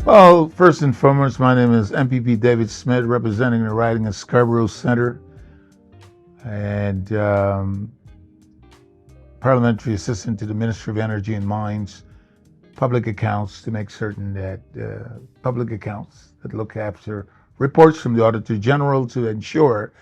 Well, first and foremost, my name is MPP David Smith, representing the riding of Scarborough Centre and Parliamentary Assistant to the Ministry of Energy and Mines, public accounts to make certain that public accounts that look after reports from the Auditor General to ensure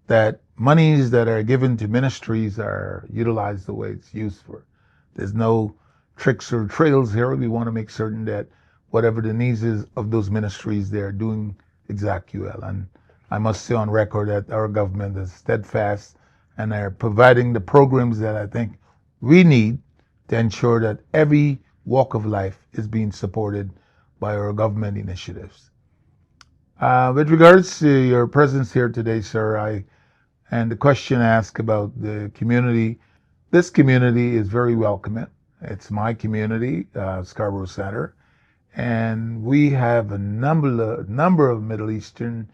that monies that are given to ministries are utilized the way it's used for. There's no tricks or trails here. We want to make certain that whatever the needs is of those ministries, they're doing exactly well. And I must say on record that our government is steadfast and are providing the programs that I think we need to ensure that every walk of life is being supported by our government initiatives. With regards to your presence here today, sir, and the question asked about the community, this community is very welcoming. It's my community, Scarborough Centre, and we have a number of Middle Eastern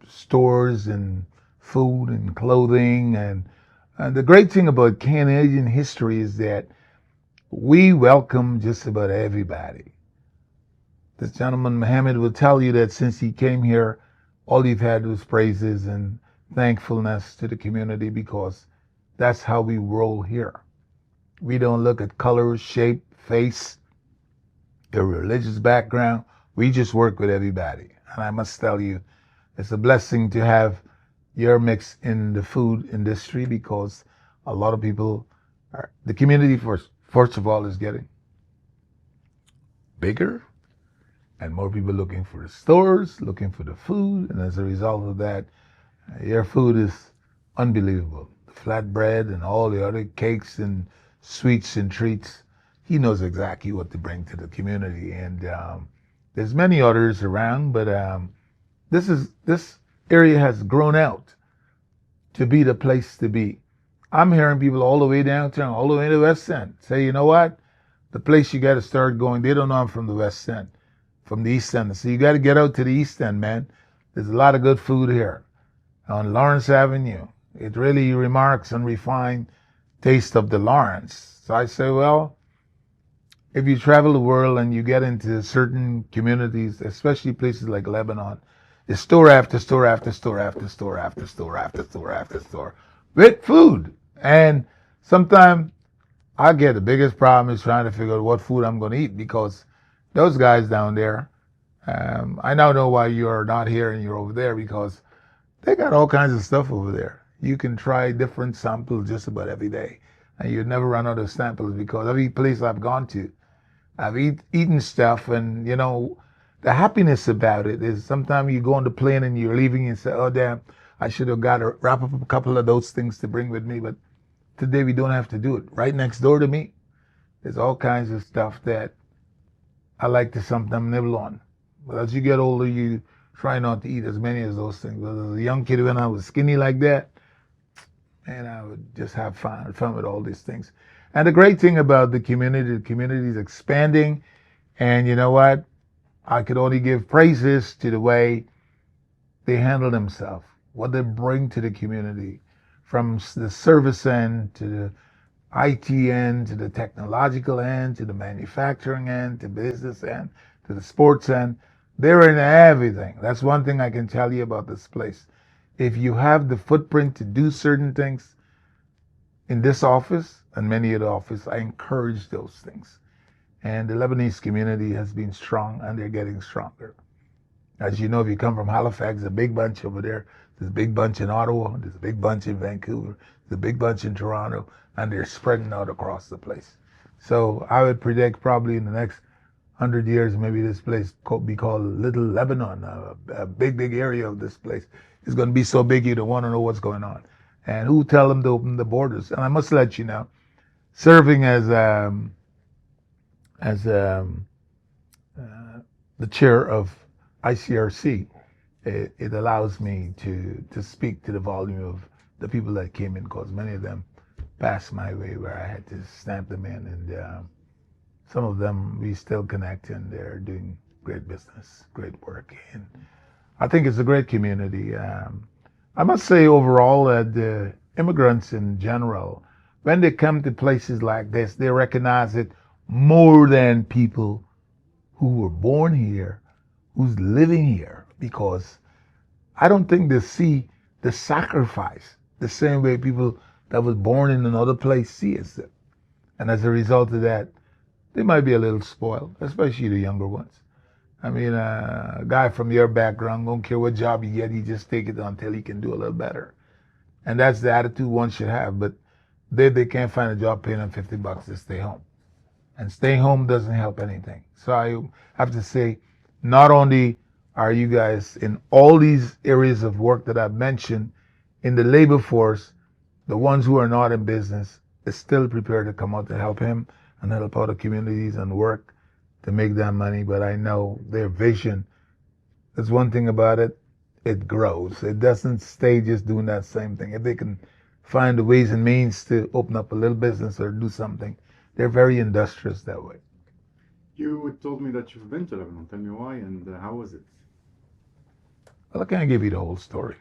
stores and food and clothing. And the great thing about Canadian history is that we welcome just about everybody. This gentleman, Mohammed, will tell you that since he came here, all you've had was praises and thankfulness to the community because that's how we roll here. We don't look at color, shape, face, their religious background. We just work with everybody. And I must tell you, it's a blessing to have your mix in the food industry because a lot of people the community first of all is getting bigger and more people looking for the stores, looking for the food. And as a result of that, your food is unbelievable. The flatbread and all the other cakes and sweets and treats. He knows exactly what to bring to the community. And there's many others around, but this area has grown out to be the place to be. I'm hearing people all the way downtown, all the way to the West End say, you know what? The place you got to start going, they don't know I'm from the West End, from the East End. So you got to get out to the East End, man. There's a lot of good food here on Lawrence Avenue. It really remarks and refined taste of the Lawrence. So I say, well, if you travel the world and you get into certain communities, especially places like Lebanon, it's store after store after store after store after store after store after store with food. And sometimes I get the biggest problem is trying to figure out what food I'm going to eat because those guys down there, I now know why you're not here and you're over there because they got all kinds of stuff over there. You can try different samples just about every day. And you'd never run out of samples because every place I've gone to, I've eaten stuff. And, you know, the happiness about it is sometimes you go on the plane and you're leaving and say, oh, damn, I should have got to wrap up a couple of those things to bring with me. But today we don't have to do it. Right next door to me, there's all kinds of stuff that I like to sometimes nibble on. But as you get older, you try not to eat as many of those things. But as a young kid, when I was skinny like that, and I would just have fun with all these things. And the great thing about the community is expanding. And you know what? I could only give praises to the way they handle themselves, what they bring to the community, from the service end to the IT end to the technological end to the manufacturing end to business end to the sports end. They're in everything. That's one thing I can tell you about this place. If you have the footprint to do certain things in this office and many other offices, I encourage those things. And the Lebanese community has been strong and they're getting stronger. As you know, if you come from Halifax, there's a big bunch over there. There's a big bunch in Ottawa. There's a big bunch in Vancouver. There's a big bunch in Toronto. And they're spreading out across the place. So I would predict probably in the next 100 years, maybe this place could be called Little Lebanon. A big area of this place is going to be so big you don't want to know what's going on. And who tell them to open the borders? And I must let you know, serving as the chair of ICRC, it allows me to speak to the volume of the people that came in, because many of them passed my way where I had to stamp them in, and some of them we still connect, and they're doing great business, great work, and I think it's a great community. I must say overall that the immigrants in general, when they come to places like this, they recognize it more than people who were born here, who's living here, because I don't think they see the sacrifice the same way people that was born in another place see it. And as a result of that, they might be a little spoiled, especially the younger ones. I mean, a guy from your background, don't care what job you get, he just take it until he can do a little better. And that's the attitude one should have. But they can't find a job paying them $50 to stay home. And staying home doesn't help anything. So I have to say, not only are you guys in all these areas of work that I've mentioned in the labor force, the ones who are not in business is still prepared to come out to help him and help other communities and work to make that money. But I know their vision, there's one thing about it, it grows. It doesn't stay just doing that same thing. If they can find the ways and means to open up a little business or do something, they're very industrious that way. You told me that you've been to Lebanon. Tell me why and how was it? Well, I can't give you the whole story,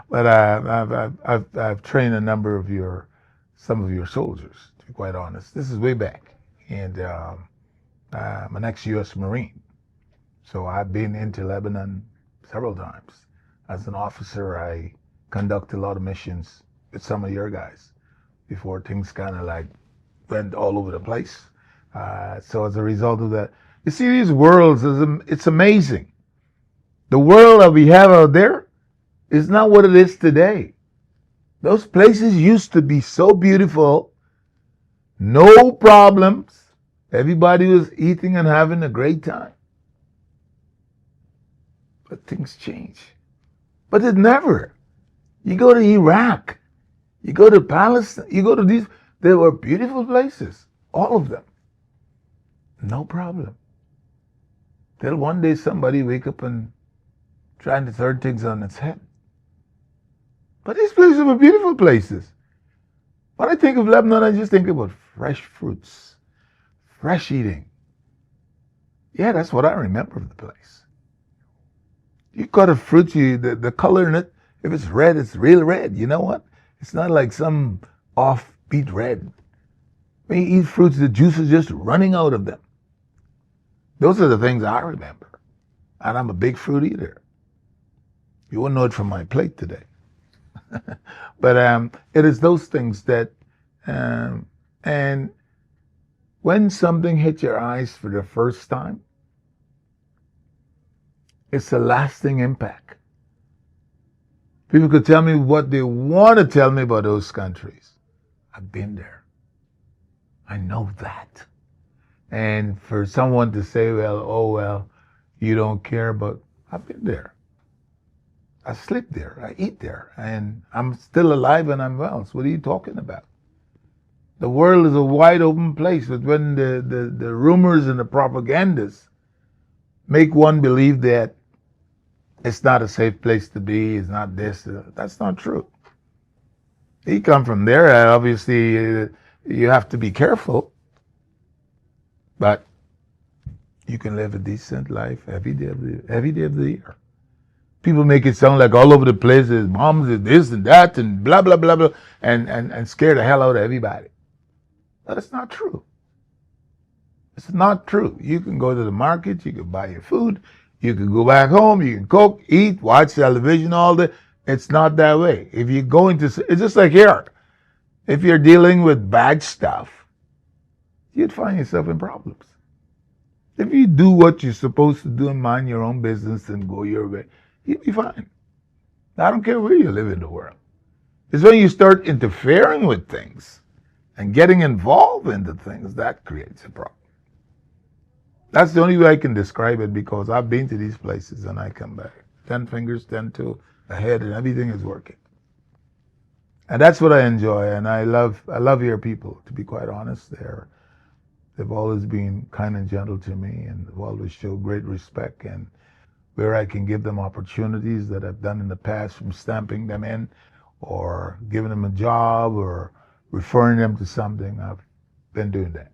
but I've trained a number of some of your soldiers. To be quite honest, this is way back, and I'm an ex-U.S. Marine, so I've been into Lebanon several times. As an officer, I conduct a lot of missions with some of your guys before things kind of like went all over the place. So as a result of that, you see these worlds, it's amazing. The world that we have out there is not what it is today. Those places used to be so beautiful, no problems. Everybody was eating and having a great time. But things change. But it never. You go to Iraq, you go to Palestine, you go to these, they were beautiful places, all of them. No problem. Till one day somebody wake up and trying to turn things on its head. But these places were beautiful places. When I think of Lebanon, I just think about fresh fruits, fresh eating. Yeah, that's what I remember of the place. You cut a fruit, the color in it, if it's red, it's real red. You know what? It's not like some offbeat red. When you eat fruits, the juice is just running out of them. Those are the things I remember. And I'm a big fruit eater. You wouldn't know it from my plate today. But it is those things that, and when something hits your eyes for the first time, it's a lasting impact. People could tell me what they want to tell me about those countries. I've been there. I know that. And for someone to say, well, you don't care, but I've been there. I sleep there, I eat there, and I'm still alive and I'm well. So what are you talking about? The world is a wide open place, but when the rumors and the propagandas make one believe that it's not a safe place to be, it's not this, that's not true. You come from there, obviously you have to be careful, but you can live a decent life every day of the year. People make it sound like all over the place there's bombs and this and that and blah, blah, blah, blah, and scare the hell out of everybody. But it's not true. It's not true. You can go to the market, you can buy your food, you can go back home, you can cook, eat, watch television all day. It's not that way. If you go into, it's just like here. If you're dealing with bad stuff, you'd find yourself in problems. If you do what you're supposed to do and mind your own business and go your way, you'll be fine. I don't care where you live in the world. It's when you start interfering with things and getting involved into things that creates a problem. That's the only way I can describe it, because I've been to these places and I come back. 10 fingers, 10 toes, ahead, and everything is working. And that's what I enjoy, and I love your people, to be quite honest. They've always been kind and gentle to me, and they've always showed great respect. And where I can give them opportunities that I've done in the past, from stamping them in or giving them a job or referring them to something, I've been doing that.